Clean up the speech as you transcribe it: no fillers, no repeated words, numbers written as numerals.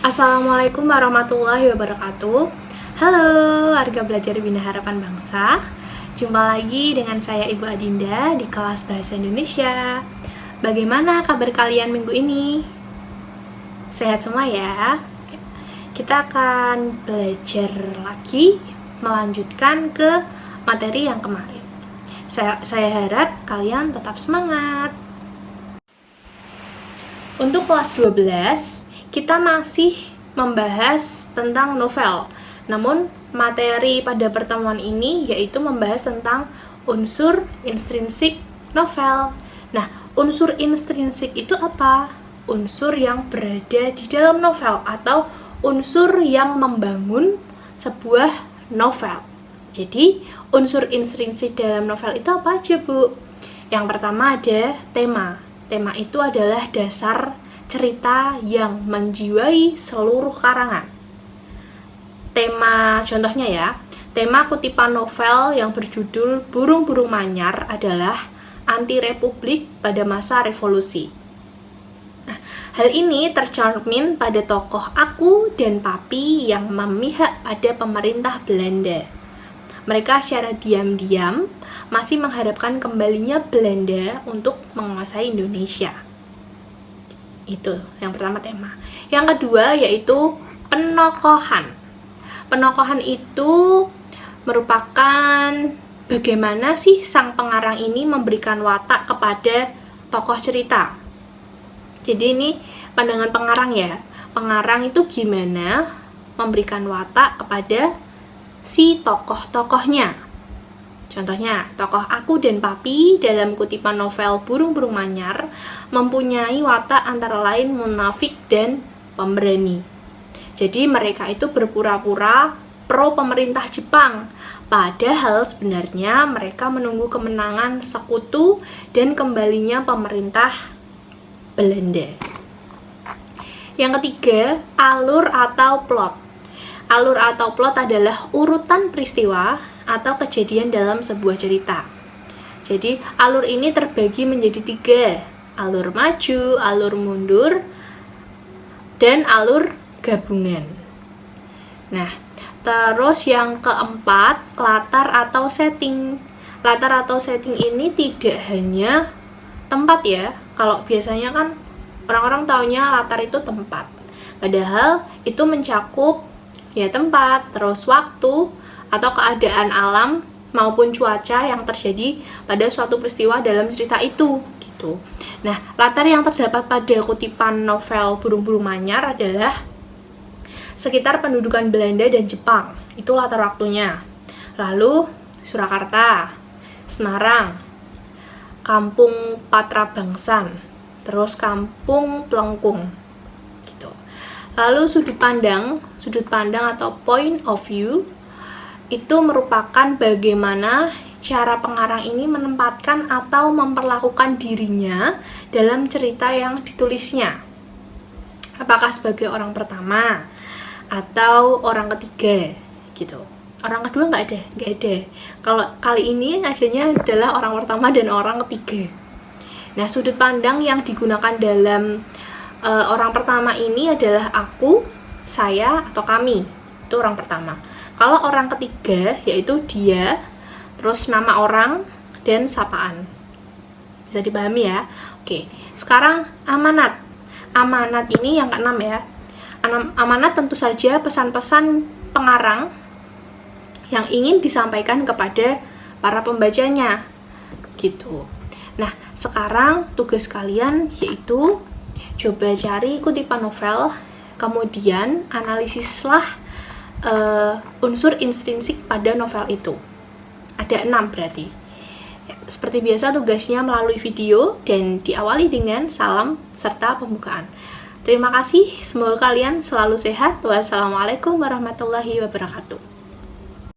Assalamualaikum warahmatullahi wabarakatuh. Halo warga belajar Bina Harapan Bangsa. Jumpa lagi dengan saya Ibu Adinda di kelas Bahasa Indonesia. Bagaimana kabar kalian minggu ini? Sehat semua ya? Kita akan belajar lagi, melanjutkan ke materi yang kemarin. Saya harap kalian tetap semangat. Untuk kelas 12, kita masih membahas tentang novel. Namun, materi pada pertemuan ini yaitu membahas tentang unsur intrinsik novel. Nah, unsur intrinsik itu apa? Unsur yang berada di dalam novel atau unsur yang membangun sebuah novel. Jadi, unsur intrinsik dalam novel itu apa aja, Bu? Yang pertama ada tema. Tema itu adalah dasar cerita yang menjiwai seluruh karangan. Tema contohnya ya, tema kutipan novel yang berjudul Burung-burung Manyar adalah anti-republik pada masa revolusi. Nah, hal ini tercermin pada tokoh Aku dan Papi yang memihak pada pemerintah Belanda. Mereka secara diam-diam masih mengharapkan kembalinya Belanda untuk menguasai Indonesia. Itu yang pertama tema. Yang kedua yaitu penokohan. Penokohan itu merupakan bagaimana sih sang pengarang ini memberikan watak kepada tokoh cerita. Jadi ini pandangan pengarang ya. Pengarang itu gimana memberikan watak kepada si tokoh-tokohnya. Contohnya, tokoh Aku dan Papi dalam kutipan novel Burung-burung Manyar mempunyai watak antara lain munafik dan pemberani. Jadi mereka itu berpura-pura pro pemerintah Jepang, padahal sebenarnya mereka menunggu kemenangan sekutu dan kembalinya pemerintah Belanda. Yang ketiga, alur atau plot. Alur atau plot adalah urutan peristiwa atau kejadian dalam sebuah cerita. Jadi, alur ini terbagi menjadi 3. Alur maju, alur mundur, dan alur gabungan. Nah, terus yang keempat, latar atau setting. Latar atau setting ini tidak hanya tempat ya. Kalau biasanya kan orang-orang taunya latar itu tempat. Padahal itu mencakup ya tempat, terus waktu, atau keadaan alam maupun cuaca yang terjadi pada suatu peristiwa dalam cerita itu gitu. Nah, latar yang terdapat pada kutipan novel Burung-burung Manyar adalah sekitar pendudukan Belanda dan Jepang. Itu latar waktunya. Lalu Surakarta, Semarang, Kampung Patra Bangsan, terus Kampung Plengkung gitu. Lalu sudut pandang atau point of view itu merupakan bagaimana cara pengarang ini menempatkan atau memperlakukan dirinya dalam cerita yang ditulisnya. Apakah sebagai orang pertama atau orang ketiga gitu. Orang kedua nggak ada. Kalau kali ini adanya adalah orang pertama dan orang ketiga. Nah, sudut pandang yang digunakan dalam orang pertama ini adalah aku, saya, atau kami. Itu orang pertama. Kalau orang ketiga, yaitu dia, terus nama orang, dan sapaan. Bisa dipahami ya? Oke, sekarang amanat. Amanat ini yang keenam ya. Amanat tentu saja pesan-pesan pengarang yang ingin disampaikan kepada para pembacanya. Gitu. Nah, sekarang tugas kalian yaitu coba cari kutipan novel, kemudian analisislah unsur intrinsik pada novel itu. Ada 6 berarti. Seperti biasa tugasnya melalui video dan diawali dengan salam serta pembukaan. Terima kasih, semoga kalian selalu sehat. Wassalamualaikum warahmatullahi wabarakatuh.